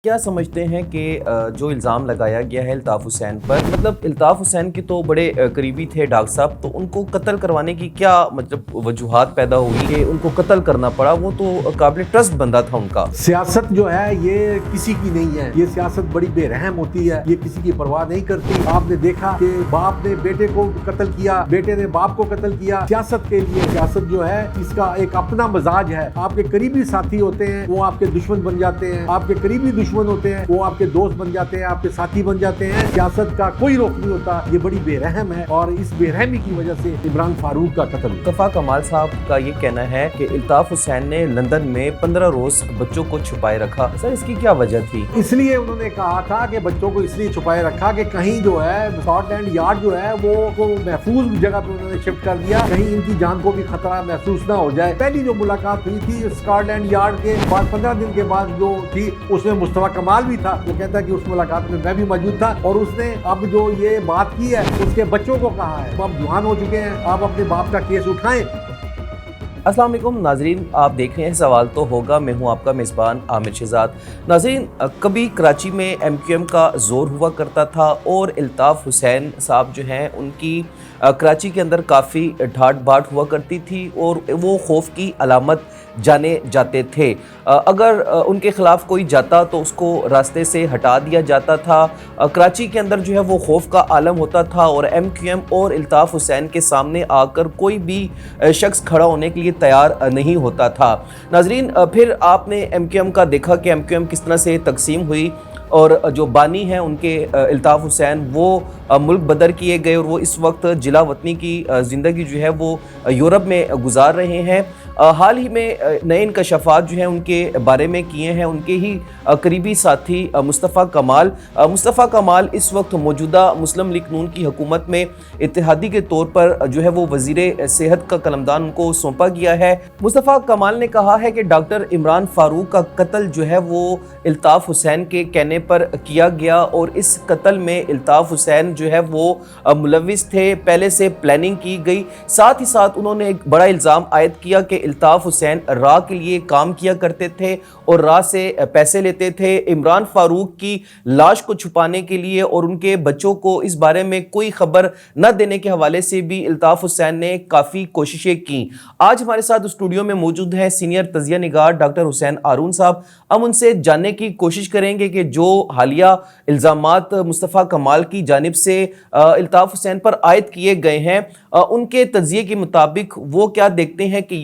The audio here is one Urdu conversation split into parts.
کیا سمجھتے ہیں کہ جو الزام لگایا گیا ہے الطاف حسین پر، مطلب الطاف حسین کے تو بڑے قریبی تھے ڈاکٹر صاحب، تو ان کو قتل کروانے کی کیا مطلب وجوہات پیدا ہوئی کہ ان کو قتل کرنا پڑا؟ وہ تو قابل ٹرسٹ بندہ تھا ان کا۔ سیاست جو ہے یہ کسی کی نہیں ہے، یہ سیاست بڑی بے رحم ہوتی ہے، یہ کسی کی پرواہ نہیں کرتی۔ آپ نے دیکھا کہ باپ نے بیٹے کو قتل کیا، بیٹے نے باپ کو قتل کیا۔ سیاست کے لیے سیاست جو ہے اس کا ایک اپنا مزاج ہے۔ آپ کے قریبی ساتھی ہوتے ہیں وہ آپ کے دشمن بن جاتے ہیں، آپ کے قریبی دشمن ہوتے ہیں وہ آپ کے دوست بن جاتے ہیں، آپ کے ساتھی بن جاتے ہیں۔ سیاست کا کوئی رخ نہیں ہوتا، یہ بڑی بے رحم ہے اور اس بے رحمی کی وجہ سے عمران فاروق کا قتل ہوا۔ مصطفیٰ کمال صاحب کا یہ کہنا ہے کہ الطاف حسین نے لندن میں 15 روز بچوں کو چھپائے رکھا۔ سر اس کی کیا وجہ تھی؟ اس لیے انہوں نے کہا تھا کہ بچوں کو اس لیے چھپائے رکھا کہ کہیں جو ہے اسکاٹ لینڈ یارڈ جو ہے وہ محفوظ جگہ پہ انہوں نے شفٹ کر دیا، کہیں ان کی جان کو بھی خطرہ محسوس نہ ہو جائے۔ پہلی جو ملاقات ہوئی تھی اسکاٹ لینڈ یارڈ کے بعد 15 دن کے بعد جو تھی، اس میں مصطفیٰ کمال بھی تھا۔ وہ کہتا ہے کہ اس ملاقات میں میں بھی موجود تھا اور اس نے اب جو یہ بات کی ہے اس کے بچوں کو کہا ہے اب جوان ہو چکے ہیں، آپ اپنے باپ کا کیس اٹھائیں۔ السلام علیکم ناظرین، آپ دیکھ رہے ہیں سوال تو ہوگا، میں ہوں آپ کا میزبان عامر شہزاد۔ ناظرین، کبھی کراچی میں ایم کیو ایم کا زور ہوا کرتا تھا اور الطاف حسین صاحب جو ہیں ان کی کراچی کے اندر کافی ڈھاٹ باٹ ہوا کرتی تھی اور وہ خوف کی علامت جانے جاتے تھے۔ اگر ان کے خلاف کوئی جاتا تو اس کو راستے سے ہٹا دیا جاتا تھا۔ کراچی کے اندر جو ہے وہ خوف کا عالم ہوتا تھا اور ایم کیو ایم اور الطاف حسین کے سامنے آ کر کوئی بھی شخص کھڑا ہونے کے لیے تیار نہیں ہوتا تھا۔ ناظرین، پھر آپ نے ایم کیو ایم کا دیکھا کہ ایم کیو ایم کس طرح سے تقسیم ہوئی اور جو بانی ہیں ان کے الطاف حسین وہ ملک بدر کیے گئے اور وہ اس وقت جلا وطنی کی زندگی جو ہے وہ یورپ میں گزار رہے ہیں۔ حال ہی میں نئے انکشافات جو ہیں ان کے بارے میں کیے ہیں ان کے ہی قریبی ساتھی مصطفیٰ کمال اس وقت موجودہ مسلم لیگ نون کی حکومت میں اتحادی کے طور پر جو ہے وہ وزیر صحت کا قلمدان ان کو سونپا گیا ہے۔ مصطفیٰ کمال نے کہا ہے کہ ڈاکٹر عمران فاروق کا قتل جو ہے وہ الطاف حسین کے کہنے پر کیا گیا اور اس قتل میں الطاف حسین جو ہے وہ ملوث تھے، پہلے سے پلاننگ کی گئی۔ ساتھ ہی ساتھ انہوں نے ایک بڑا الزام عائد کیا کہ الطاف حسین راہ کے لیے کام کیا کرتے تھے اور راہ سے پیسے لیتے تھے۔ عمران فاروق کی لاش کو چھپانے کے لیے اور ان کے بچوں کو اس بارے میں کوئی خبر نہ دینے کے حوالے سے بھی الطاف حسین نے کافی کوششیں کی۔ آج ہمارے ساتھ اسٹوڈیو میں موجود ہیں سینئر تجزیہ نگار ڈاکٹر حسین ہارون صاحب۔ ہم ان سے جاننے کی کوشش کریں گے کہ جو حالیہ الزامات مصطفیٰ کمال کی جانب سے الطاف حسین پر عائد کیے گئے ہیں ان کے تجزیے کے مطابق وہ کیا دیکھتے ہیں کہ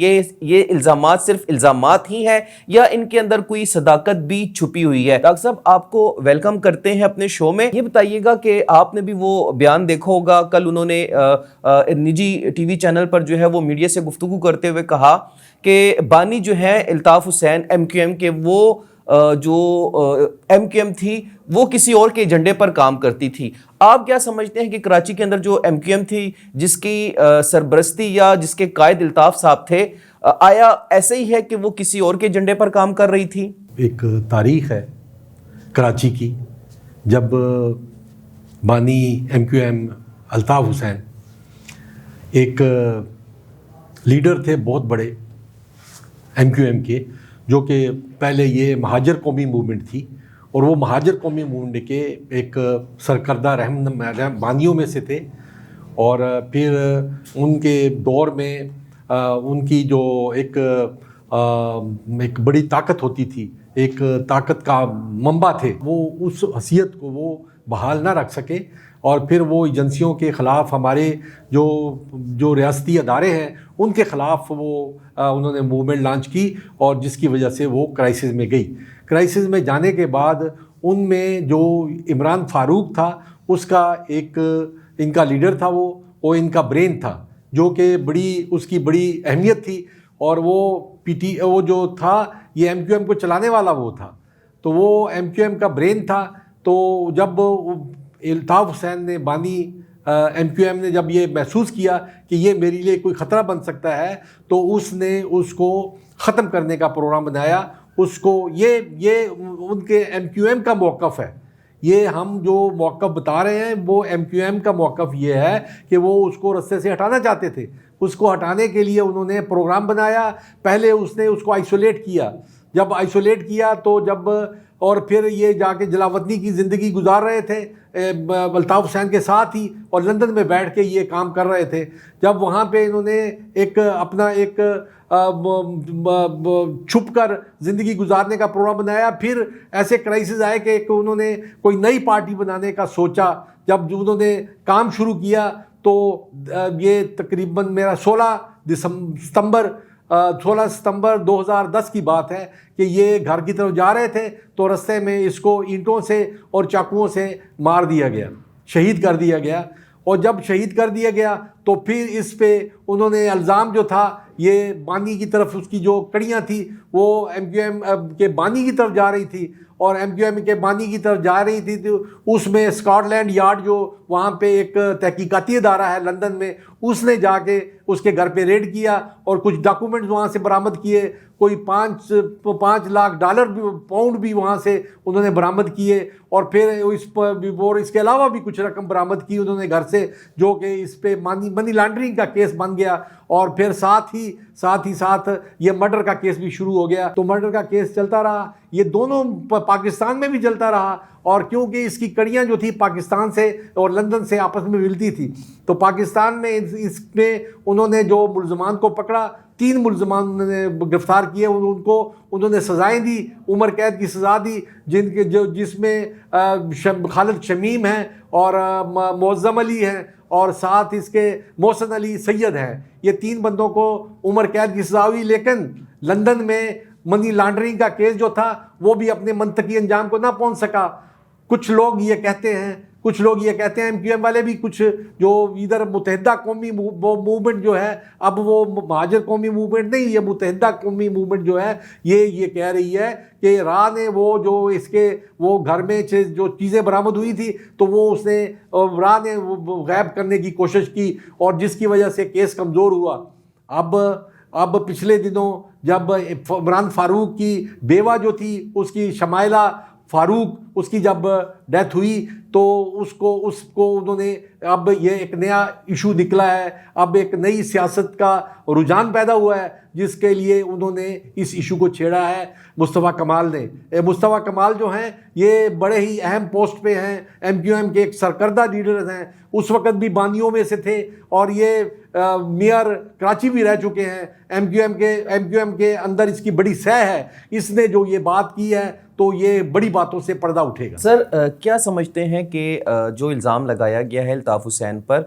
یہ الزامات صرف الزامات ہی ہیں یا ان کے اندر کوئی صداقت بھی چھپی ہوئی ہے۔ ڈاکٹر صاحب، آپ کو ویلکم کرتے ہیں اپنے شو میں۔ یہ بتائیے گا کہ آپ نے بھی وہ بیان دیکھا ہوگا، کل انہوں نے نجی ٹی وی چینل پر جو ہے وہ میڈیا سے گفتگو کرتے ہوئے کہا کہ بانی جو ہے Altaf Hussain M Q M کے، وہ جو ایم کیو ایم تھی وہ کسی اور کے ایجنڈے پر کام کرتی تھی۔ آپ کیا سمجھتے ہیں کہ کراچی کے اندر جو ایم کیو ایم تھی جس کی سربرستی یا جس کے قائد الطاف صاحب تھے، آیا ایسے ہی ہے کہ وہ کسی اور کے ایجنڈے پر کام کر رہی تھی؟ ایک تاریخ ہے کراچی کی، جب بانی M Q M Altaf Hussain ایک لیڈر تھے بہت بڑے ایم کیو ایم کے، جو کہ پہلے یہ مہاجر قومی موومنٹ تھی اور وہ مہاجر قومی موومنٹ کے ایک سرکردہ بانیوں میں سے تھے، اور پھر ان کے دور میں ان کی جو ایک بڑی طاقت ہوتی تھی، ایک طاقت کا منبع تھے، وہ اس حیثیت کو وہ بحال نہ رکھ سکے اور پھر وہ ایجنسیوں کے خلاف ہمارے جو ریاستی ادارے ہیں ان کے خلاف وہ انہوں نے موومنٹ لانچ کی اور جس کی وجہ سے وہ کرائسس میں گئی۔ کرائسس میں جانے کے بعد ان میں جو عمران فاروق تھا اس کا ایک ان کا لیڈر تھا، وہ ان کا برین تھا، جو کہ اس کی بڑی اہمیت تھی، اور وہ جو تھا یہ ایم کیو ایم کو چلانے والا وہ تھا، تو وہ ایم کیو ایم کا برین تھا۔ تو جب الطاف حسین نے بانی ایم کیو ایم نے جب یہ محسوس کیا کہ یہ میرے لیے کوئی خطرہ بن سکتا ہے، تو اس نے اس کو ختم کرنے کا پروگرام بنایا۔ اس کو یہ ان کے ایم کیو ایم کا موقف ہے، یہ ہم جو موقف بتا رہے ہیں وہ ایم کیو ایم کا موقف یہ ہے کہ وہ اس کو رستے سے ہٹانا چاہتے تھے۔ اس کو ہٹانے کے لیے انہوں نے پروگرام بنایا۔ پہلے اس نے اس کو آئسولیٹ کیا، جب آئسولیٹ کیا تو جب اور پھر یہ جا کے جلاوطنی کی زندگی گزار رہے تھے الطاف حسین کے ساتھ ہی، اور لندن میں بیٹھ کے یہ کام کر رہے تھے. جب وہاں پہ انہوں نے اپنا ایک چھپ کر زندگی گزارنے کا پروگرام بنایا، پھر ایسے کرائسس آئے کہ انہوں نے کوئی نئی پارٹی بنانے کا سوچا. جب انہوں نے کام شروع کیا تو یہ تقریباً میرا 16 ستمبر 2010 کی بات ہے کہ یہ گھر کی طرف جا رہے تھے تو رستے میں اس کو اینٹوں سے اور چاقوؤں سے مار دیا گیا، شہید کر دیا گیا. اور جب شہید کر دیا گیا تو پھر اس پہ انہوں نے الزام جو تھا یہ بانی کی طرف، اس کی جو کڑیاں تھی وہ MQM کے بانی کی طرف جا رہی تھی، اور MQM کے بانی کی طرف جا رہی تھی تو اس میں اسکاٹ لینڈ جو وہاں پہ ایک تحقیقاتی ادارہ ہے لندن میں، اس نے جا کے اس کے گھر پہ ریڈ کیا اور کچھ ڈاکومنٹس وہاں سے برآمد کیے. کوئی $5 لاکھ پاؤنڈ بھی وہاں سے انہوں نے برآمد کیے، اور پھر اس کے علاوہ بھی کچھ رقم برآمد کی انہوں نے گھر سے، جو کہ اس پہ منی لانڈرنگ کا کیس بن گیا. اور پھر ساتھ ہی یہ مرڈر کا کیس بھی شروع ہو گیا. تو مرڈر کا کیس چلتا رہا، یہ دونوں پاکستان میں بھی چلتا رہا، اور کیونکہ اس کی کڑیاں جو تھی پاکستان سے اور لندن سے آپس میں ملتی تھی، تو پاکستان میں اس میں انہوں نے جو ملزمان کو پکڑا، 3 ملزمان نے گرفتار کیے، انہوں نے سزائیں دی، عمر قید کی سزا دی، جس میں خالد شمیم ہیں اور معظم علی ہیں، اور ساتھ اس کے محسن علی سید ہیں. یہ 3 بندوں کو عمر قید کی سزا ہوئی، لیکن لندن میں منی لانڈرنگ کا کیس جو تھا وہ بھی اپنے منطقی انجام کو نہ پہنچ سکا. کچھ لوگ یہ کہتے ہیں MQM والے بھی، کچھ جو ادھر متحدہ قومی موومنٹ جو ہے، اب وہ مہاجر قومی موومنٹ نہیں، یہ متحدہ قومی موومنٹ جو ہے یہ کہہ رہی ہے کہ راہ نے وہ گھر میں جو چیزیں برآمد ہوئی تھی تو وہ اس نے راہ نے غائب کرنے کی کوشش کی، اور جس کی وجہ سے کیس کمزور ہوا. اب پچھلے دنوں جب عمران فاروق کی بیوہ جو تھی، اس کی شمائلہ فاروق، اس کی جب ڈیتھ ہوئی تو اس کو انہوں نے، اب یہ ایک نیا ایشو نکلا ہے، اب ایک نئی سیاست کا رجحان پیدا ہوا ہے جس کے لیے انہوں نے اس ایشو کو چھیڑا ہے مصطفیٰ کمال نے. مصطفیٰ کمال جو ہیں یہ بڑے ہی اہم پوسٹ پہ ہیں، MQM کے ایک سرکردہ لیڈرز ہیں، اس وقت بھی بانیوں میں سے تھے، اور یہ میئر کراچی بھی رہ چکے ہیں. MQM کے اندر اس کی بڑی سہ ہے. اس نے جو یہ بات کی ہے تو یہ بڑی باتوں سے پردہ اٹھے گا. سر کیا سمجھتے ہیں کہ جو الزام لگایا گیا ہے الطاف حسین پر،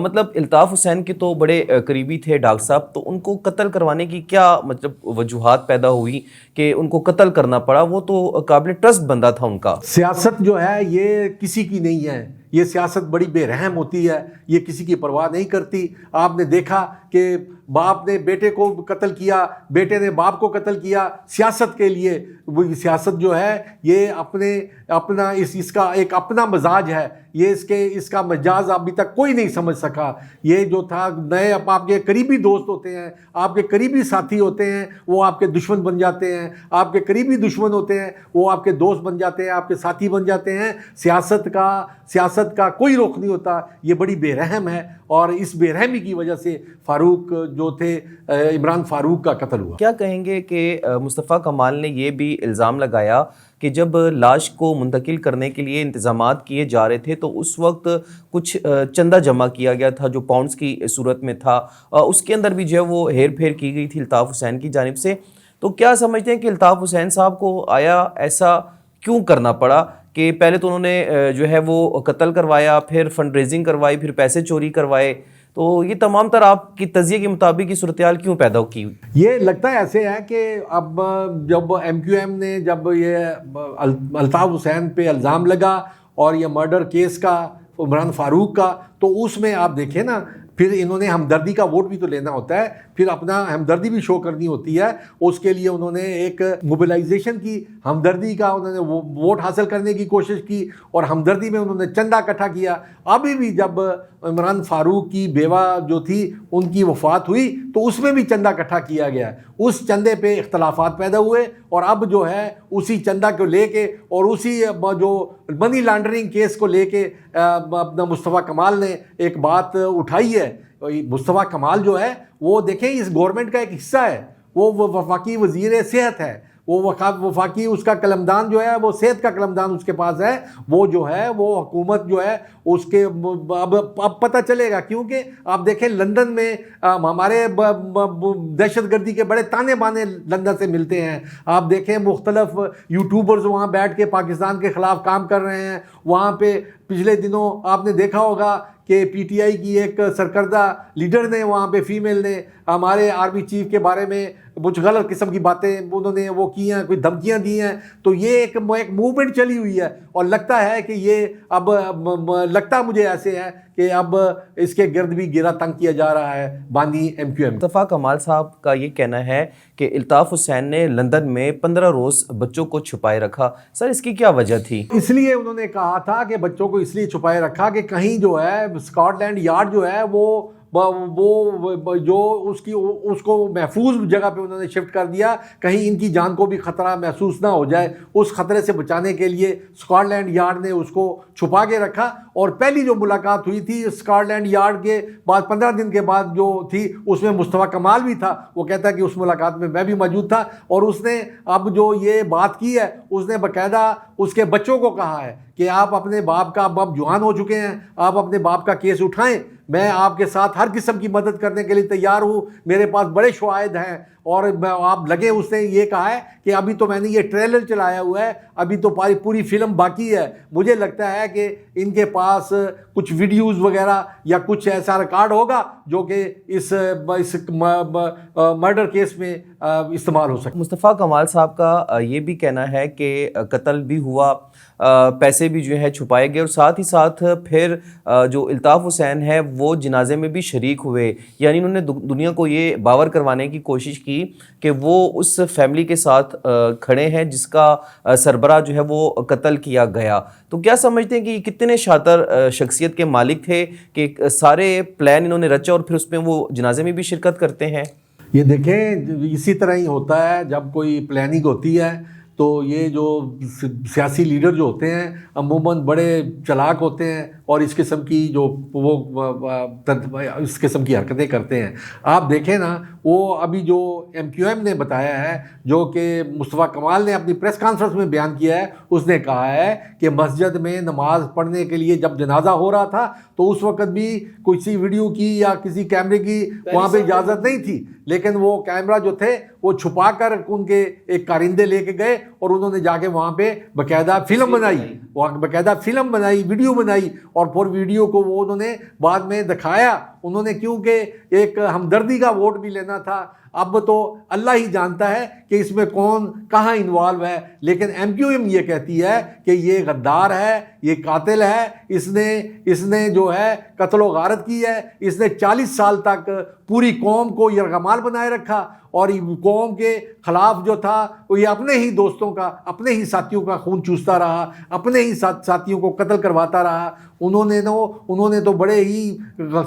مطلب الطاف حسین کے تو بڑے قریبی تھے ڈاکٹر صاحب، تو ان کو قتل کروانے کی کیا مطلب وجوہات پیدا ہوئی کہ ان کو قتل کرنا پڑا؟ وہ تو قابل ٹرسٹ بندہ تھا ان کا. سیاست جو ہے یہ کسی کی نہیں ہے، یہ سیاست بڑی بے رحم ہوتی ہے، یہ کسی کی پرواہ نہیں کرتی. آپ نے دیکھا کہ باپ نے بیٹے کو قتل کیا، بیٹے نے باپ کو قتل کیا سیاست کے لیے. وہ سیاست جو ہے یہ اس کا ایک اپنا مزاج ہے، یہ اس کا مجاز ابھی تک کوئی نہیں سمجھ سکا. یہ جو تھا نئے آپ کے قریبی دوست ہوتے ہیں، آپ کے قریبی ساتھی ہوتے ہیں، وہ آپ کے دشمن بن جاتے ہیں، آپ کے قریبی دشمن ہوتے ہیں وہ آپ کے دوست بن جاتے ہیں، آپ کے ساتھی بن جاتے ہیں. سیاست کا کوئی رخ نہیں ہوتا. یہ بڑی بے رحم ہے، اور اس بے رحمی کی وجہ سے فاروق جو تھے، عمران فاروق کا قتل ہوا. کیا کہیں گے کہ مصطفیٰ کمال نے یہ بھی الزام لگایا کہ جب لاش کو منتقل کرنے کے لیے انتظامات کیے جا رہے تھے تو اس وقت کچھ چندہ جمع کیا گیا تھا جو پاؤنڈز کی صورت میں تھا، اس کے اندر بھی جو ہے وہ ہیر پھیر کی گئی تھی الطاف حسین کی جانب سے. تو کیا سمجھتے ہیں کہ الطاف حسین صاحب کو آیا ایسا کیوں کرنا پڑا کہ پہلے تو انہوں نے جو ہے وہ قتل کروایا، پھر فنڈ ریزنگ کروائی، پھر پیسے چوری کروائے، تو یہ تمام تر آپ کی تجزیے کے مطابق یہ صورتحال کیوں پیدا کی؟ یہ لگتا ہے ایسے ہے کہ اب جب MQM نے جب یہ الطاف حسین پہ الزام لگا اور یہ مرڈر کیس کا عمران فاروق کا، تو اس میں آپ دیکھیں نا، پھر انہوں نے ہمدردی کا ووٹ بھی تو لینا ہوتا ہے، پھر اپنا ہمدردی بھی شو کرنی ہوتی ہے. اس کے لیے انہوں نے ایک موبلائزیشن کی، ہمدردی کا انہوں نے ووٹ حاصل کرنے کی کوشش کی، اور ہمدردی میں انہوں نے چندہ اکٹھا کیا. ابھی بھی جب عمران فاروق کی بیوہ جو تھی ان کی وفات ہوئی تو اس میں بھی چندہ اکٹھا کیا گیا. اس چندے پہ اختلافات پیدا ہوئے، اور اب جو ہے اسی چندہ کو لے کے اور اسی جو منی لانڈرنگ کیس کو لے کے اپنا مصطفیٰ کمال نے ایک بات اٹھائی ہے. مصطفیٰ کمال جو ہے وہ دیکھیں اس گورنمنٹ کا ایک حصہ ہے، وہ وفاقی وزیر صحت ہے. وہ وفاقی اس کا قلمدان جو ہے وہ صحت کا قلمدان اس کے پاس ہے، وہ جو ہے وہ حکومت جو ہے اس کے اب پتہ چلے گا، کیونکہ آپ دیکھیں لندن میں ہمارے دہشت گردی کے بڑے تانے بانے لندن سے ملتے ہیں، آپ دیکھیں مختلف یوٹیوبرز وہاں بیٹھ کے پاکستان کے خلاف کام کر رہے ہیں، وہاں پہ پچھلے دنوں آپ نے دیکھا ہوگا کہ پی ٹی آئی کی ایک سرکردہ لیڈر نے وہاں پہ فیمیل نے ہمارے آرمی چیف کے بارے میں کچھ غلط قسم کی باتیں انہوں نے وہ کی ہیں، کوئی دھمکیاں دی ہیں، تو یہ ایک موومنٹ چلی ہوئی ہے، اور لگتا ہے کہ یہ اب لگتا مجھے ایسے ہے کہ اب اس کے گرد بھی گھیرا تنگ کیا جا رہا ہے بانی ایم کیو ایم۔ مصطفیٰ کمال صاحب کا یہ کہنا ہے کہ الطاف حسین نے لندن میں 15 روز بچوں کو چھپائے رکھا، سر اس کی کیا وجہ تھی؟ اس لیے انہوں نے کہا تھا کہ بچوں کو اس لیے چھپائے رکھا کہ کہیں جو ہے اسکاٹ لینڈ یارڈ جو ہے وہ جو اس کو محفوظ جگہ پہ انہوں نے شفٹ کر دیا، کہیں ان کی جان کو بھی خطرہ محسوس نہ ہو جائے، اس خطرے سے بچانے کے لیے اسکاٹ لینڈ یارڈ نے اس کو چھپا کے رکھا۔ اور پہلی جو ملاقات ہوئی تھی اسکاٹ لینڈ یارڈ کے بعد 15 دن کے بعد جو تھی، اس میں مصطفیٰ کمال بھی تھا، وہ کہتا ہے کہ اس ملاقات میں میں بھی موجود تھا، اور اس نے اب جو یہ بات کی ہے اس نے باقاعدہ اس کے بچوں کو کہا ہے کہ آپ اپنے باپ کا اب جوان ہو چکے ہیں، آپ اپنے باپ کا کیس اٹھائیں، میں آپ کے ساتھ ہر قسم کی مدد کرنے کے لیے تیار ہوں، میرے پاس بڑے شواہد ہیں، اور آپ لگے۔ اس نے یہ کہا ہے کہ ابھی تو میں نے یہ ٹریلر چلایا ہوا ہے، ابھی تو پوری فلم باقی ہے، مجھے لگتا ہے کہ ان کے پاس کچھ ویڈیوز وغیرہ یا کچھ ایسا ریکارڈ ہوگا جو کہ اس مرڈر کیس میں استعمال ہو سکتا ہے۔ مصطفیٰ کمال صاحب کا یہ بھی کہنا ہے کہ قتل بھی ہوا، پیسے بھی جو ہے چھپائے گئے، اور ساتھ ہی ساتھ پھر جو الطاف حسین ہے وہ جنازے میں بھی شریک ہوئے، یعنی انہوں نے دنیا کو یہ باور کروانے کی کوشش کی کہ وہ اس فیملی کے ساتھ کھڑے ہیں جس کا سربراہ جو ہے وہ قتل کیا گیا۔ تو کیا سمجھتے ہیں کہ یہ کتنے شاطر شخصیت کے مالک تھے کہ سارے پلان انہوں نے رچا اور پھر اس میں وہ جنازے میں بھی شرکت کرتے ہیں؟ یہ دیکھیں اسی طرح ہی ہوتا ہے جب کوئی پلاننگ ہوتی ہے، تو یہ جو سیاسی لیڈر جو ہوتے ہیں عموماً بڑے چلاک ہوتے ہیں اور اس قسم کی اس قسم کی حرکتیں کرتے ہیں۔ آپ دیکھیں نا، وہ ابھی جو ایم کیو ایم نے بتایا ہے، جو کہ مصطفیٰ کمال نے اپنی پریس کانفرنس میں بیان کیا ہے، اس نے کہا ہے کہ مسجد میں نماز پڑھنے کے لیے جب جنازہ ہو رہا تھا تو اس وقت بھی کسی ویڈیو کی یا کسی کیمرے کی وہاں پہ اجازت نہیں تھی، لیکن وہ کیمرہ جو تھے وہ چھپا کر ان کے ایک کارندے لے کے گئے اور انہوں نے جا کے وہاں پہ باقاعدہ فلم بنائی، ویڈیو بنائی، اور پھر ویڈیو کو وہ انہوں نے بعد میں دکھایا، انہوں نے کیونکہ ایک ہمدردی کا ووٹ بھی لینا تھا۔ اب تو اللہ ہی جانتا ہے کہ اس میں کون کہاں انوالو ہے، لیکن ایم کیو ایم یہ کہتی ہے کہ یہ غدار ہے، یہ قاتل ہے، اس نے جو ہے قتل و غارت کی ہے، اس نے 40 سال تک پوری قوم کو یرغمال بنائے رکھا، اور قوم کے خلاف جو تھا وہ یہ اپنے ہی دوستوں کا، اپنے ہی ساتھیوں کا خون چوستا رہا، اپنے ہی ساتھیوں کو قتل کرواتا رہا۔ انہوں نے تو بڑے ہی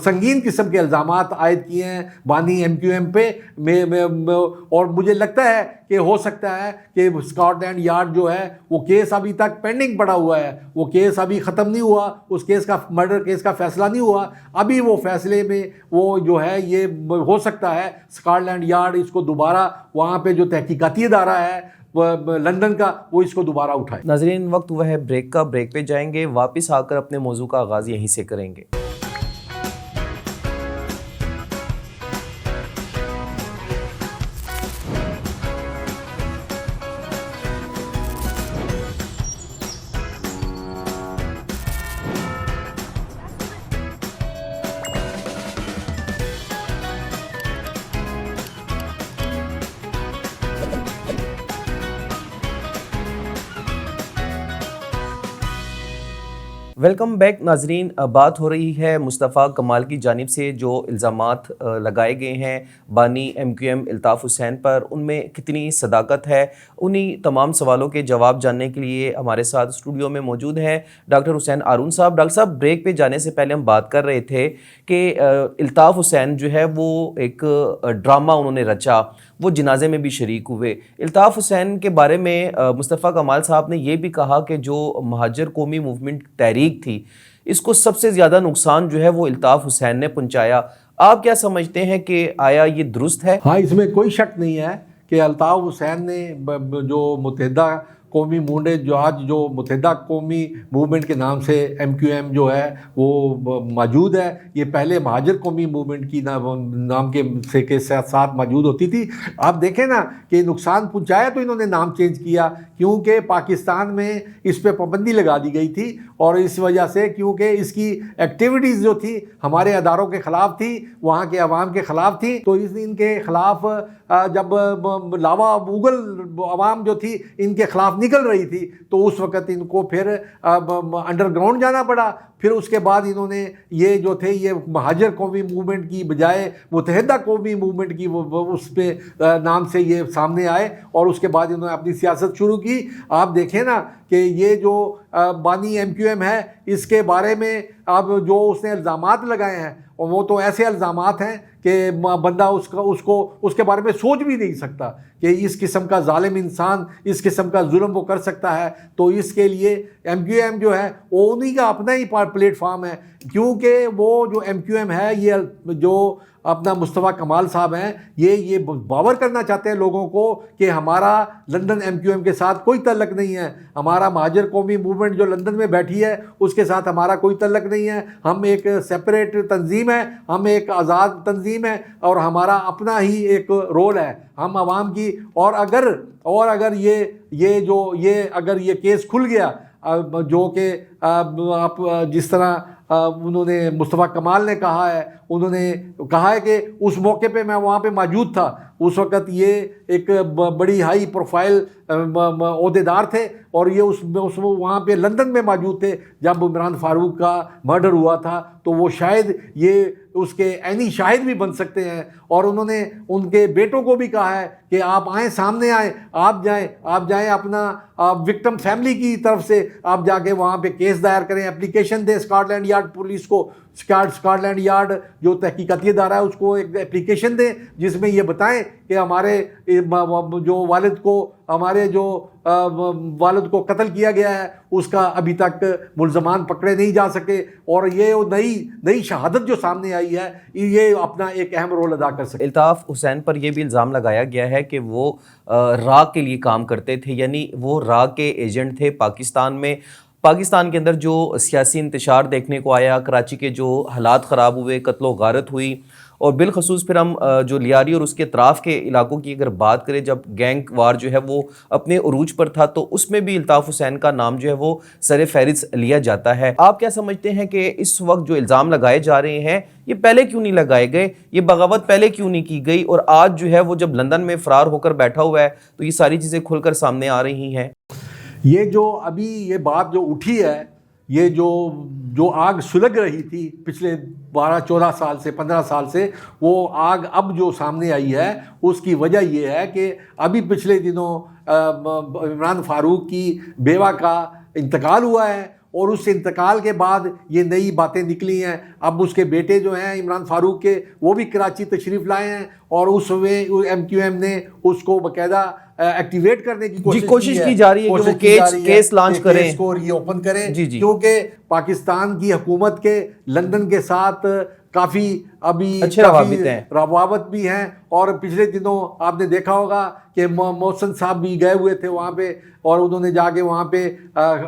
سنگین قسم کے الزامات عائد کیے ہیں بانی ایم کیو ایم پہ، اور مجھے لگتا ہے کہ ہو سکتا ہے کہ اسکاٹ لینڈ یارڈ جو ہے وہ کیس ابھی تک پینڈنگ پڑا ہوا ہے، وہ کیس ابھی ختم نہیں ہوا، اس کیس کا مرڈر کیس کا فیصلہ نہیں ہوا، ابھی وہ فیصلے میں وہ جو ہے یہ ہو سکتا ہے اسکاٹ لینڈ یارڈ اس کو دوبارہ وہاں پہ جو تحقیقاتی ادارہ ہے لندن کا وہ اس کو دوبارہ اٹھائے۔ ناظرین وقت ہوا ہے بریک کا، بریک پہ جائیں گے، واپس آ کر اپنے موضوع کا آغاز یہیں سے کریں گے۔ ویلکم بیک ناظرین، بات ہو رہی ہے مصطفیٰ کمال کی جانب سے جو الزامات لگائے گئے ہیں بانی M Q M Altaf Hussain پر، ان میں کتنی صداقت ہے؟ انہی تمام سوالوں کے جواب جاننے کے لیے ہمارے ساتھ اسٹوڈیو میں موجود ہیں ڈاکٹر حسین ہارون صاحب۔ ڈاکٹر صاحب، بریک پہ جانے سے پہلے ہم بات کر رہے تھے کہ الطاف حسین جو ہے وہ ایک ڈرامہ انہوں نے رچا، وہ جنازے میں بھی شریک ہوئے۔ الطاف حسین کے بارے میں مصطفیٰ کمال صاحب نے یہ بھی کہا کہ جو مہاجر قومی موومنٹ تحریک تھی، اس کو سب سے زیادہ نقصان جو ہے وہ الطاف حسین نے پہنچایا۔ آپ کیا سمجھتے ہیں کہ آیا یہ درست ہے؟ ہاں، اس میں کوئی شک نہیں ہے کہ الطاف حسین نے جو متحدہ قومی موومنٹ جو آج جو متحدہ قومی موومنٹ کے نام سے MQM جو ہے وہ موجود ہے، یہ پہلے مہاجر قومی موومنٹ کی نام کے ساتھ موجود ہوتی تھی۔ آپ دیکھیں نا کہ نقصان پہنچایا تو انہوں نے نام چینج کیا، کیونکہ پاکستان میں اس پہ پابندی لگا دی گئی تھی، اور اس وجہ سے کیونکہ اس کی ایکٹیویٹیز جو تھی ہمارے اداروں کے خلاف تھی، وہاں کے عوام کے خلاف تھی، تو ان کے خلاف جب لاوا مغل عوام جو تھی ان کے خلاف نکل رہی تھی تو اس وقت ان کو پھر انڈر گراؤنڈ جانا پڑا۔ پھر اس کے بعد انہوں نے یہ جو تھے یہ مہاجر قومی موومنٹ کی بجائے متحدہ قومی موومنٹ کی اس پہ نام سے یہ سامنے آئے، اور اس کے بعد انہوں نے اپنی سیاست شروع کی۔ آپ دیکھیں نا کہ یہ جو بانی MQM ہے اس کے بارے میں اب جو اس نے الزامات لگائے ہیں، اور وہ تو ایسے الزامات ہیں کہ بندہ اس کے بارے میں سوچ بھی نہیں سکتا کہ اس قسم کا ظالم انسان اس قسم کا ظلم وہ کر سکتا ہے۔ تو اس کے لیے MQM جو ہے وہ انہی کا اپنا ہی پلیٹ فارم ہے، کیونکہ وہ جو MQM ہے یہ جو اپنا مصطفیٰ کمال صاحب ہیں یہ باور کرنا چاہتے ہیں لوگوں کو کہ ہمارا لندن MQM کے ساتھ کوئی تعلق نہیں ہے، ہمارا مہاجر قومی موومنٹ جو لندن میں بیٹھی ہے اس کے ساتھ ہمارا کوئی تعلق نہیں ہے، ہم ایک سیپریٹ تنظیم ہے، ہم ایک آزاد تنظیم ہے، اور ہمارا اپنا ہی ایک رول ہے ہم عوام کی۔ اور اگر یہ کیس کھل گیا جو کہ آپ جس طرح انہوں نے مصطفیٰ کمال نے کہا ہے کہ اس موقع پہ میں وہاں پہ موجود تھا، اس وقت یہ ایک بڑی ہائی پروفائل عہدیدار تھے، اور یہ اس وہاں پہ لندن میں موجود تھے جب عمران فاروق کا مرڈر ہوا تھا، تو وہ شاید یہ اس کے عینی شاہد بھی بن سکتے ہیں۔ اور انہوں نے ان کے بیٹوں کو بھی کہا ہے کہ آپ آئیں، سامنے آئیں، آپ جائیں اپنا وکٹم فیملی کی طرف سے آپ جا کے وہاں پہ کیس دائر کریں، اپلیکیشن دیں اسکاٹ لینڈ یارڈ پولیس کو، اسکاٹ لینڈ یارڈ جو تحقیقاتی ادارہ ہے اس کو ایک اپلیکیشن دیں جس میں یہ بتائیں کہ ہمارے جو والد کو قتل کیا گیا ہے اس کا ابھی تک ملزمان پکڑے نہیں جا سکے، اور یہ نئی شہادت جو سامنے آئی ہے یہ اپنا ایک اہم رول ادا کر سکے۔ الطاف حسین پر یہ بھی الزام لگایا گیا ہے کہ وہ را کے لیے کام کرتے تھے، یعنی وہ را کے ایجنٹ تھے پاکستان کے اندر جو سیاسی انتشار دیکھنے کو آیا، کراچی کے جو حالات خراب ہوئے، قتل و غارت ہوئی، اور بالخصوص پھر ہم جو لیاری اور اس کے اطراف کے علاقوں کی اگر بات کریں، جب گینگ وار جو ہے وہ اپنے عروج پر تھا تو اس میں بھی الطاف حسین کا نام جو ہے وہ سر فہرست لیا جاتا ہے۔ آپ کیا سمجھتے ہیں کہ اس وقت جو الزام لگائے جا رہے ہیں یہ پہلے کیوں نہیں لگائے گئے، یہ بغاوت پہلے کیوں نہیں کی گئی، اور آج جو ہے وہ جب لندن میں فرار ہو کر بیٹھا ہوا ہے تو یہ ساری چیزیں کھل کر سامنے آ رہی ہیں؟ یہ جو ابھی یہ بات جو اٹھی ہے، یہ جو آگ سلگ رہی تھی پچھلے 12-14 سال سے 15 سال سے، وہ آگ اب جو سامنے آئی ہے اس کی وجہ یہ ہے کہ ابھی پچھلے دنوں عمران فاروق کی بیوہ کا انتقال ہوا ہے، اور اس انتقال کے بعد یہ نئی باتیں نکلی ہیں۔ اب اس کے بیٹے جو ہیں عمران فاروق کے وہ بھی کراچی تشریف لائے ہیں، اور اس میں MQM نے اس کو باقاعدہ ایکٹیویٹ کرنے کی کوشش کی جا رہی ہے کہ وہ کیس لانچ کریں، کیس کو ری اوپن کریں، کیونکہ پاکستان کی حکومت کے لندن کے ساتھ کافی اچھے روابط بھی ہیں۔ اور پچھلے دنوں آپ نے دیکھا ہوگا کہ محسن صاحب بھی گئے ہوئے تھے وہاں پہ، اور انہوں نے جا کے وہاں پہ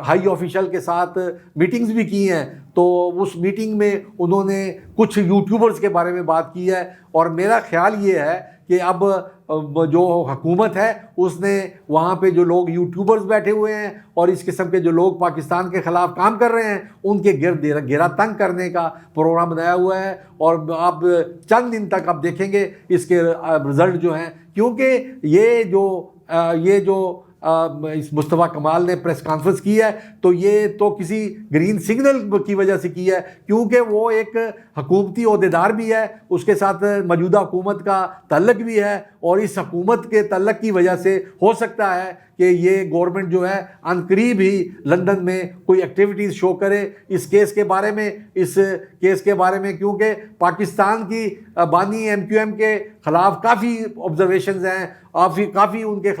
ہائی آفیشل کے ساتھ میٹنگز بھی کی ہیں۔ تو اس میٹنگ میں انہوں نے کچھ یوٹیوبرز کے بارے میں بات کی ہے، اور میرا خیال یہ ہے کہ اب جو حکومت ہے اس نے وہاں پہ جو لوگ یوٹیوبرز بیٹھے ہوئے ہیں اور اس قسم کے جو لوگ پاکستان کے خلاف کام کر رہے ہیں ان کے گرد گھیرا تنگ کرنے کا پروگرام بنایا ہوا ہے، اور آپ چند دن تک آپ دیکھیں گے اس کے رزلٹ جو ہیں، کیونکہ یہ جو مصطفیٰ کمال نے پریس کانفرنس کی ہے تو یہ تو کسی گرین سگنل کی وجہ سے کی ہے، کیونکہ وہ ایک حکومتی عہدیدار بھی ہے، اس کے ساتھ موجودہ حکومت کا تعلق بھی ہے، اور اس حکومت کے تعلق کی وجہ سے ہو سکتا ہے کہ یہ گورنمنٹ جو ہے ان قریب ہی لندن میں کوئی ایکٹیویٹیز شو کرے اس کیس کے بارے میں، کیونکہ پاکستان کی بانی MQM کے خلاف کافی آبزرویشنز ہیں، کافی ان کے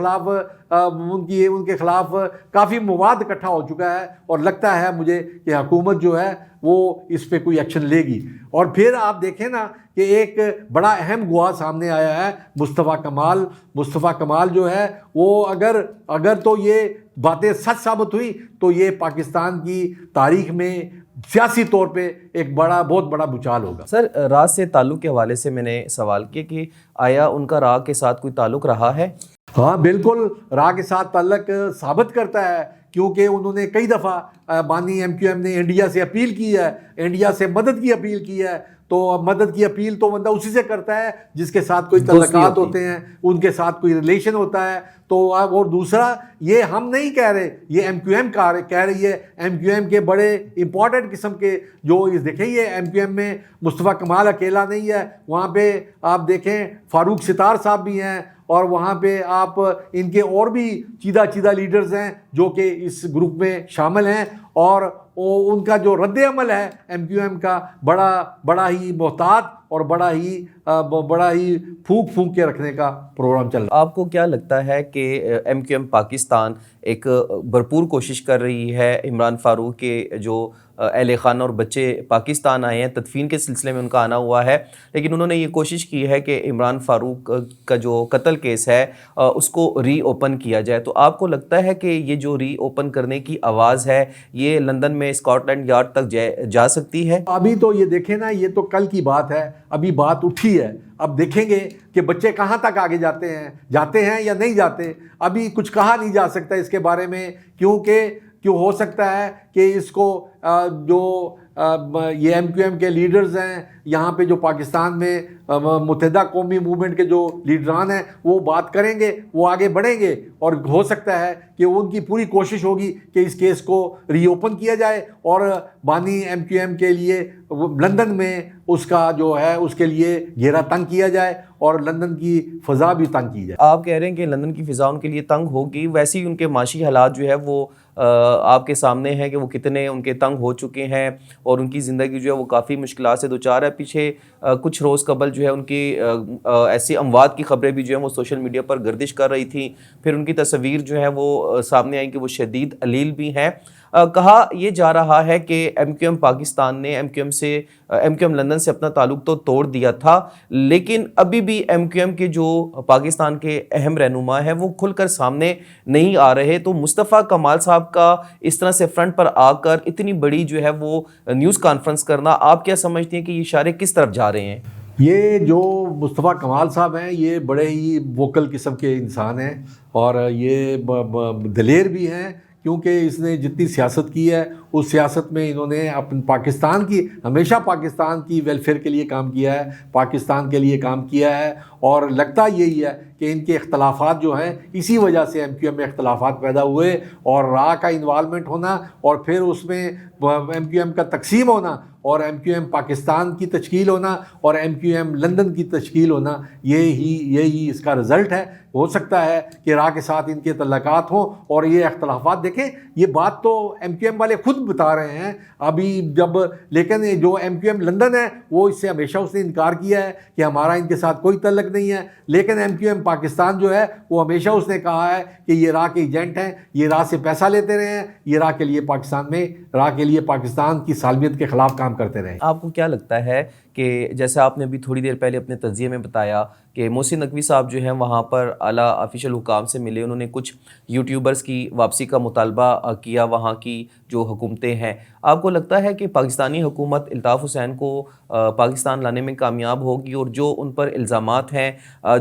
خلاف کافی مواد اکٹھا ہو چکا ہے، اور لگتا ہے مجھے کہ حکومت جو ہے وہ اس پہ کوئی ایکشن لے گی. اور پھر آپ دیکھیں نا کہ ایک بڑا اہم گواہ سامنے آیا ہے مصطفیٰ کمال. مصطفیٰ کمال جو ہے وہ اگر تو یہ باتیں سچ ثابت ہوئی تو یہ پاکستان کی تاریخ میں سیاسی طور پہ ایک بہت بڑا بچال ہوگا. سر راز سے تعلق کے حوالے سے میں نے سوال کیا کہ آیا ان کا راہ کے ساتھ کوئی تعلق رہا ہے؟ ہاں بالکل، راہ کے ساتھ تعلق ثابت کرتا ہے، کیونکہ انہوں نے کئی دفعہ بانی ایم کیو ایم نے انڈیا سے اپیل کی ہے، انڈیا سے مدد کی اپیل کی ہے. تو مدد کی اپیل تو بندہ اسی سے کرتا ہے جس کے ساتھ کوئی تعلقات ہوتے ہیں، ان کے ساتھ کوئی ریلیشن ہوتا ہے. تو اور دوسرا یہ ہم نہیں کہہ رہے، یہ ایم کیو ایم کہہ رہی ہے. ایم کیو ایم کے بڑے امپورٹنٹ قسم کے جو دیکھیں، یہ ایم کیو ایم میں مصطفیٰ کمال اکیلا نہیں ہے، وہاں پہ آپ دیکھیں فاروق ستار صاحب بھی ہیں، اور وہاں پہ آپ ان کے اور بھی چیدہ لیڈرز ہیں جو کہ اس گروپ میں شامل ہیں. اور ان کا جو رد عمل ہے ایم کیو ایم کا بڑا ہی محتاط اور بڑا ہی پھونک کے رکھنے کا پروگرام چل رہا ہے. آپ کو کیا لگتا ہے کہ ایم کیو ایم پاکستان ایک بھرپور کوشش کر رہی ہے؟ عمران فاروق کے جو اہل خانہ اور بچے پاکستان آئے ہیں، تدفین کے سلسلے میں ان کا آنا ہوا ہے، لیکن انہوں نے یہ کوشش کی ہے کہ عمران فاروق کا جو قتل کیس ہے اس کو ری اوپن کیا جائے. تو آپ کو لگتا ہے کہ یہ جو ری اوپن کرنے کی آواز ہے یہ لندن میں اسکاٹ لینڈ یارڈ تک جا سکتی ہے؟ ابھی تو یہ دیکھیں نا، یہ تو کل کی بات ہے، ابھی بات اٹھی ہے. اب دیکھیں گے کہ بچے کہاں تک آگے جاتے ہیں یا نہیں جاتے. ابھی کچھ کہا نہیں جا سکتا اس کے بارے میں، کیوں ہو سکتا ہے کہ اس کو جو یہ ایم کیو ایم کے لیڈرز ہیں یہاں پہ، جو پاکستان میں متحدہ قومی موومنٹ کے جو لیڈران ہیں، وہ بات کریں گے، وہ آگے بڑھیں گے، اور ہو سکتا ہے کہ ان کی پوری کوشش ہوگی کہ اس کیس کو ری اوپن کیا جائے اور بانی ایم کیو ایم کے لیے لندن میں اس کا جو ہے اس کے لیے گھیرا تنگ کیا جائے اور لندن کی فضا بھی تنگ کی جائے. آپ کہہ رہے ہیں کہ لندن کی فضا ان کے لیے تنگ ہوگی، ویسے ہی ان کے معاشی حالات جو ہے وہ آپ کے سامنے ہیں کہ وہ کتنے ان کے تنگ ہو چکے ہیں اور ان کی زندگی جو ہے وہ کافی مشکلات سے دوچار ہے. پیچھے کچھ روز قبل جو ہے ان کی ایسی اموات کی خبریں بھی جو ہیں وہ سوشل میڈیا پر گردش کر رہی تھیں، پھر ان کی تصویر جو ہے وہ سامنے آئی کہ وہ شدید علیل بھی ہیں. کہا یہ جا رہا ہے کہ ایم کیو ایم پاکستان نے ایم کیو ایم لندن سے اپنا تعلق تو توڑ دیا تھا، لیکن ابھی بھی ایم کیو ایم کے جو پاکستان کے اہم رہنما ہیں وہ کھل کر سامنے نہیں آ رہے. تو مصطفیٰ کمال صاحب کا اس طرح سے فرنٹ پر آ کر اتنی بڑی جو ہے وہ نیوز کانفرنس کرنا، آپ کیا سمجھتے ہیں کہ یہ اشارے کس طرف جا رہے ہیں؟ یہ جو مصطفیٰ کمال صاحب ہیں یہ بڑے ہی ووکل قسم کے انسان ہیں، اور یہ دلیر بھی ہیں، کیونکہ اس نے جتنی سیاست کی ہے اس سیاست میں انہوں نے ہمیشہ پاکستان کی ویلفیئر کے لیے کام کیا ہے، پاکستان کے لیے کام کیا ہے. اور لگتا یہی ہے کہ ان کے اختلافات جو ہیں اسی وجہ سے ایم کیو ایم میں اختلافات پیدا ہوئے، اور راہ کا انوالومنٹ ہونا، اور پھر اس میں ایم کیو ایم کا تقسیم ہونا، اور ایم کیو ایم پاکستان کی تشکیل ہونا، اور ایم کیو ایم لندن کی تشکیل ہونا، یہی اس کا رزلٹ ہے. ہو سکتا ہے کہ راہ کے ساتھ ان کے تعلقات ہوں اور یہ اختلافات. دیکھیں یہ بات تو ایم کیو ایم والے خود بتا رہے ہیں ابھی لیکن جو ایم کیو ایم لندن ہے وہ اس سے ہمیشہ اس نے انکار کیا ہے کہ ہمارا ان کے ساتھ کوئی تعلق نہیں ہے. لیکن ایم کیو ایم پاکستان جو ہے وہ ہمیشہ اس نے کہا ہے کہ یہ راہ کے ایجنٹ ہیں، یہ راہ سے پیسہ لیتے رہے ہیں، یہ راہ کے لیے پاکستان کی سالمیت کے خلاف کام کرتے رہے. آپ کو کیا لگتا ہے کہ جیسے آپ نے ابھی تھوڑی دیر پہلے اپنے تجزیے میں بتایا کہ محسن نقوی صاحب جو ہیں وہاں پر اعلیٰ آفیشل حکام سے ملے، انہوں نے کچھ یوٹیوبرز کی واپسی کا مطالبہ کیا وہاں کی جو حکومتیں ہیں، آپ کو لگتا ہے کہ پاکستانی حکومت الطاف حسین کو پاکستان لانے میں کامیاب ہوگی، اور جو ان پر الزامات ہیں،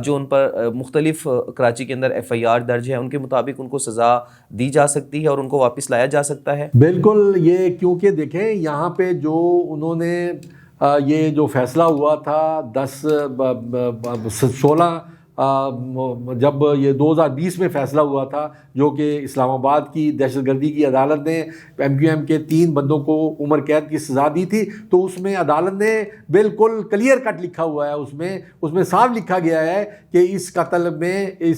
جو ان پر مختلف کراچی کے اندر ایف آئی آر درج ہیں، ان کے مطابق ان کو سزا دی جا سکتی ہے اور ان کو واپس لایا جا سکتا ہے؟ بالکل. یہ کیونکہ دیکھیں یہاں پہ جو انہوں نے یہ جو فیصلہ ہوا تھا 16 جب یہ 2020 میں فیصلہ ہوا تھا، جو کہ اسلام آباد کی دہشت گردی کی عدالت نے ایم کیو ایم کے 3 بندوں کو عمر قید کی سزا دی تھی، تو اس میں عدالت نے بالکل کلیئر کٹ لکھا ہوا ہے، اس میں صاف لکھا گیا ہے کہ اس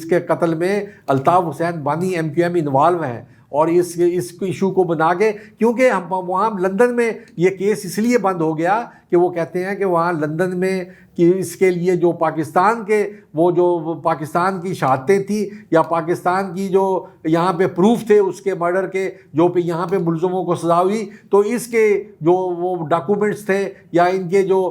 کے قتل میں الطاف حسین بانی ایم کیو ایم انوالو ہیں. اور اس ایشو کو بنا کے، کیونکہ وہاں لندن میں یہ کیس اس لیے بند ہو گیا کہ وہ کہتے ہیں کہ وہاں لندن میں کہ اس کے لیے جو پاکستان کے وہ جو پاکستان کی شہادتیں تھیں یا پاکستان کی جو یہاں پہ پروف تھے اس کے مرڈر کے جو پہ یہاں پہ ملزموں کو سزا ہوئی، تو اس کے جو وہ ڈاکومنٹس تھے یا ان کے جو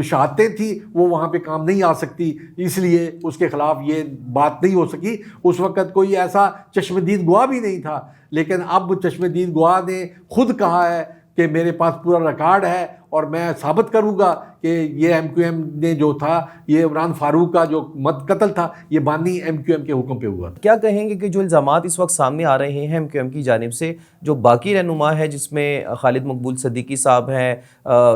شہادتیں تھیں وہ وہاں پہ کام نہیں آ سکتی، اس لیے اس کے خلاف یہ بات نہیں ہو سکی۔ اس وقت کوئی ایسا چشمدید گواہ بھی نہیں تھا، لیکن اب چشمدید گواہ نے خود کہا ہے کہ میرے پاس پورا ریکارڈ ہے اور میں ثابت کروں گا کہ یہ ایم کیو ایم نے جو تھا، یہ عمران فاروق کا جو قتل تھا، یہ بانی ایم کیو ایم کے حکم پہ ہوا تھا۔ کیا کہیں گے کہ جو الزامات اس وقت سامنے آ رہے ہیں ایم کیو ایم کی جانب سے، جو باقی رہنما ہے جس میں خالد مقبول صدیقی صاحب ہیں،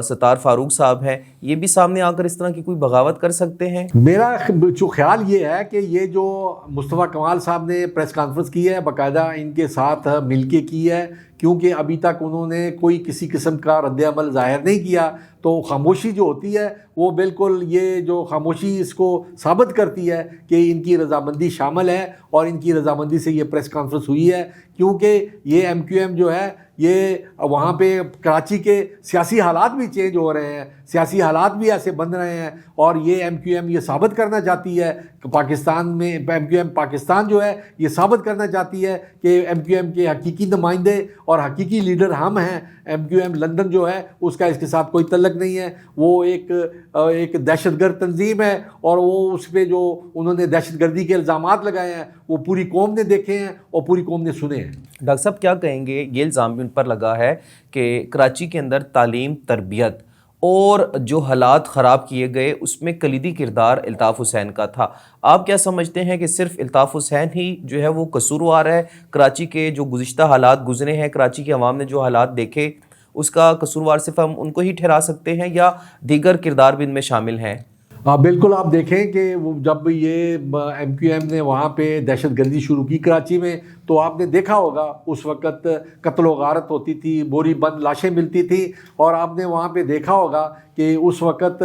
ستار فاروق صاحب ہیں، یہ بھی سامنے آ کر اس طرح کی کوئی بغاوت کر سکتے ہیں؟ میرا جو خیال یہ ہے کہ یہ جو مصطفیٰ کمال صاحب نے پریس کانفرنس کی ہے باقاعدہ ان کے ساتھ مل کے کی ہے، کیونکہ ابھی تک انہوں نے کوئی کسی قسم کا رد عمل ظاہر نہیں کیا، تو خاموشی جو ہوتی ہے وہ بالکل یہ جو خاموشی اس کو ثابت کرتی ہے کہ ان کی رضامندی شامل ہے، اور ان کی رضامندی سے یہ پریس کانفرنس ہوئی ہے، کیونکہ یہ ایم کیو ایم جو ہے یہ وہاں پہ کراچی کے سیاسی حالات بھی چینج ہو رہے ہیں، سیاسی حالات بھی ایسے بن رہے ہیں، اور یہ ایم کیو ایم یہ ثابت کرنا چاہتی ہے کہ پاکستان میں ایم کیو ایم پاکستان جو ہے یہ ثابت کرنا چاہتی ہے کہ ایم کیو ایم کے حقیقی نمائندے اور حقیقی لیڈر ہم ہیں۔ ایم کیو ایم لندن جو ہے اس کا اس کے ساتھ کوئی تعلق نہیں ہے، وہ ایک دہشت گرد تنظیم ہے، اور وہ اس پہ جو انہوں نے دہشت گردی کے الزامات لگائے ہیں وہ پوری قوم نے دیکھے ہیں اور پوری قوم نے سنے ہیں۔ ڈاکٹر صاحب کیا کہیں گے، یہ الزام بھی ان پر لگا ہے کہ کراچی کے اندر تعلیم، تربیت اور جو حالات خراب کیے گئے اس میں کلیدی کردار الطاف حسین کا تھا۔ آپ کیا سمجھتے ہیں کہ صرف الطاف حسین ہی جو ہے وہ قصوروار ہے؟ کراچی کے جو گزشتہ حالات گزرے ہیں، کراچی کی عوام نے جو حالات دیکھے، اس کا قصوروار صرف ہم ان کو ہی ٹھہرا سکتے ہیں یا دیگر کردار بھی ان میں شامل ہیں؟ بالکل، آپ دیکھیں کہ جب یہ ایم کیو ایم نے وہاں پہ دہشت گردی شروع کی کراچی میں، تو آپ نے دیکھا ہوگا اس وقت قتل و غارت ہوتی تھی، بوری بند لاشیں ملتی تھیں، اور آپ نے وہاں پہ دیکھا ہوگا کہ اس وقت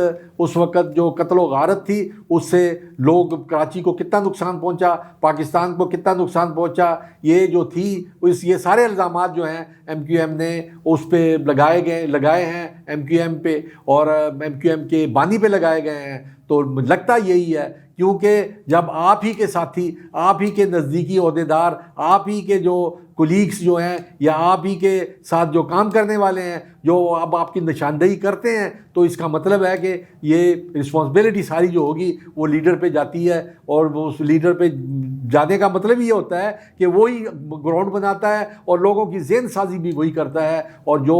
جو قتل و غارت تھی اس سے لوگ کراچی کو کتنا نقصان پہنچا، پاکستان کو کتنا نقصان پہنچا، یہ جو تھی یہ سارے الزامات جو ہیں ایم کیو ایم نے اس پہ لگائے ہیں ایم کیو ایم پہ، اور ایم کیو ایم کے بانی پہ لگائے گئے ہیں۔ تو لگتا یہی ہے، کیونکہ جب آپ ہی کے ساتھی، آپ ہی کے نزدیکی عہدیدار، آپ ہی کے جو کولیگس جو ہیں یا آپ ہی کے ساتھ جو کام کرنے والے ہیں جو اب آپ کی نشاندہی کرتے ہیں، تو اس کا مطلب ہے کہ یہ رسپانسبلٹی ساری جو ہوگی وہ لیڈر پہ جاتی ہے، اور وہ اس لیڈر پہ جانے کا مطلب یہ ہوتا ہے کہ وہی گراؤنڈ بناتا ہے اور لوگوں کی ذہن سازی بھی وہی کرتا ہے، اور جو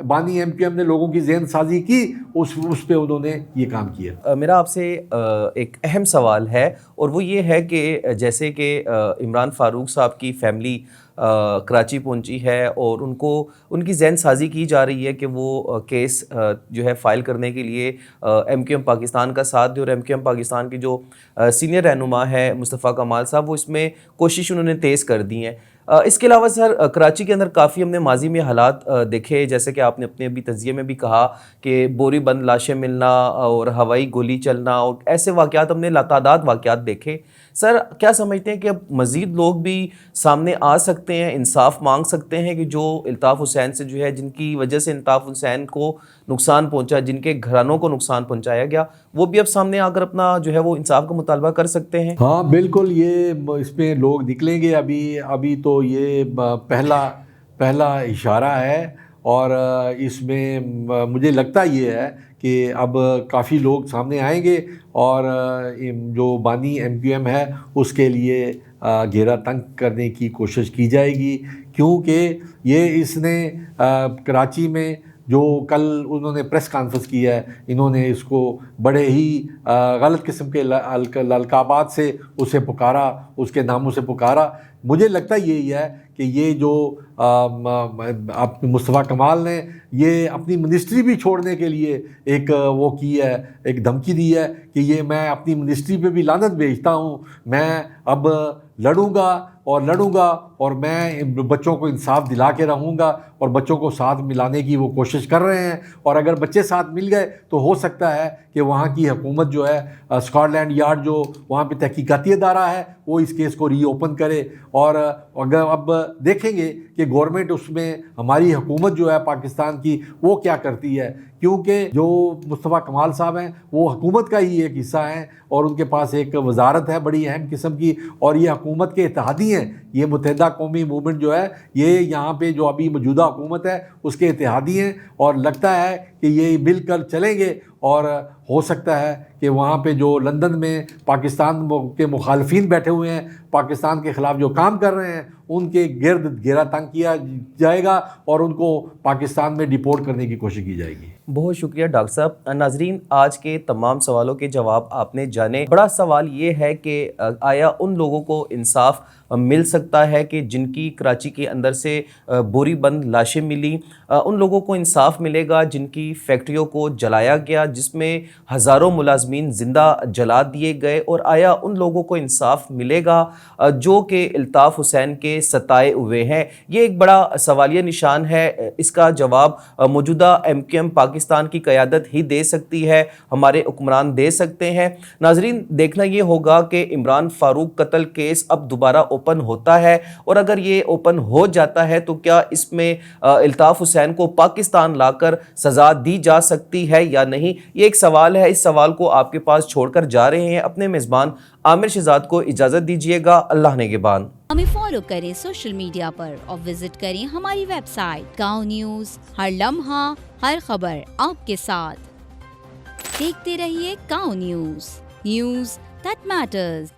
بانی ایم کیو ایم نے لوگوں کی ذہن سازی کی اس پہ انہوں نے یہ کام کیا۔ میرا آپ سے ایک اہم سوال ہے، اور وہ یہ ہے کہ جیسے کہ عمران فاروق صاحب کی فیملی کراچی پہنچی ہے اور ان کی ذہن سازی کی جا رہی ہے کہ وہ کیس جو ہے فائل کرنے کے لیے ایم کیو ایم پاکستان کا ساتھ دے، اور ایم کیو ایم پاکستان کے جو سینئر رہنما ہے مصطفیٰ کمال صاحب، وہ اس میں کوشش انہوں نے تیز کر دی ہیں۔ اس کے علاوہ سر، کراچی کے اندر کافی ہم نے ماضی میں حالات دیکھے، جیسے کہ آپ نے اپنے ابھی تجزیے میں بھی کہا کہ بوری بند لاشیں ملنا اور ہوائی گولی چلنا، اور ایسے واقعات ہم نے لاتعداد واقعات دیکھے۔ سر کیا سمجھتے ہیں کہ اب مزید لوگ بھی سامنے آ سکتے ہیں، انصاف مانگ سکتے ہیں کہ جو الطاف حسین سے جو ہے، جن کی وجہ سے الطاف حسین کو نقصان پہنچا، جن کے گھرانوں کو نقصان پہنچایا گیا، وہ بھی اب سامنے آ کر اپنا جو ہے وہ انصاف کا مطالبہ کر سکتے ہیں؟ ہاں بالکل، یہ اس میں لوگ نکلیں گے۔ ابھی تو یہ پہلا اشارہ ہے، اور اس میں مجھے لگتا یہ ہے کہ اب کافی لوگ سامنے آئیں گے، اور جو بانی ایم کیو ایم ہے اس کے لیے گھیرا تنگ کرنے کی کوشش کی جائے گی، کیونکہ اس نے کراچی میں جو کل انہوں نے پریس کانفرنس کی ہے، انہوں نے اس کو بڑے ہی غلط قسم کے القابات سے اسے پکارا، اس کے ناموں سے پکارا۔ مجھے لگتا یہی ہے کہ یہ جو مصطفیٰ کمال نے یہ اپنی منسٹری بھی چھوڑنے کے لیے ایک وہ کی ہے، ایک دھمکی دی ہے کہ یہ میں اپنی منسٹری پہ بھی لعنت بھیجتا ہوں، میں اب لڑوں گا اور میں بچوں کو انصاف دلا کے رہوں گا، اور بچوں کو ساتھ ملانے کی وہ کوشش کر رہے ہیں، اور اگر بچے ساتھ مل گئے تو ہو سکتا ہے کہ وہاں کی حکومت جو ہے، اسکاٹ لینڈ یارڈ جو وہاں پہ تحقیقاتی ادارہ ہے، وہ اس کیس کو ری اوپن کرے۔ اور اگر اب دیکھیں گے کہ گورنمنٹ اس میں، ہماری حکومت جو ہے پاکستان کی، وہ کیا کرتی ہے، کیونکہ جو مصطفیٰ کمال صاحب ہیں وہ حکومت کا ہی ایک حصہ ہیں اور ان کے پاس ایک وزارت ہے بڑی اہم قسم کی، اور یہ حکومت کے اتحادی ہیں. یہ متحدہ قومی موومنٹ جو ہے یہ یہاں پہ جو ابھی موجودہ حکومت ہے اس کے اتحادی ہیں، اور لگتا ہے کہ یہ مل کر چلیں گے. اور ہو سکتا ہے کہ وہاں پہ جو لندن میں پاکستان کے مخالفین بیٹھے ہوئے ہیں، پاکستان کے خلاف جو کام کر رہے ہیں، ان کے گرد گھیرا تنگ کیا جائے گا اور ان کو پاکستان میں ڈیپورٹ کرنے کی کوشش کی جائے گی. بہت شکریہ ڈاکٹر صاحب. ناظرین، آج کے تمام سوالوں کے جواب آپ نے جانے. بڑا سوال یہ ہے کہ آیا ان لوگوں کو انصاف مل سکتا ہے کہ جن کی کراچی کے اندر سے بوری بند لاشیں ملی؟ ان لوگوں کو انصاف ملے گا جن کی فیکٹریوں کو جلایا گیا، جس میں ہزاروں ملازمین زندہ جلا دیے گئے؟ اور آیا ان لوگوں کو انصاف ملے گا جو کہ الطاف حسین کے ستائے ہوئے ہیں؟ یہ ایک بڑا سوالیہ نشان ہے. اس کا جواب موجودہ MQM پاکستان کی قیادت ہی دے سکتی ہے، ہمارے حکمران دے سکتے ہیں. ناظرین، دیکھنا یہ ہوگا کہ عمران فاروق قتل کیس اب دوبارہ اوپن ہوتا ہے، اور اگر یہ اوپن ہو جاتا ہے تو کیا اس میں الطاف حسین کو پاکستان لا کر سزا دی جا سکتی ہے یا نہیں؟ یہ ایک سوال ہے. اس سوال کو آپ کے پاس چھوڑ کر جا رہے ہیں. اپنے میزبان عامر شہزاد کو اجازت دیجیے گا. اللہ نگہبان. ہمیں فالو کریں سوشل میڈیا پر اور وزٹ کریں ہماری ویب سائٹ گاؤں نیوز. ہر لمحہ ہر خبر آپ کے ساتھ. دیکھتے رہیے گاؤں نیوز دیٹ میٹرز.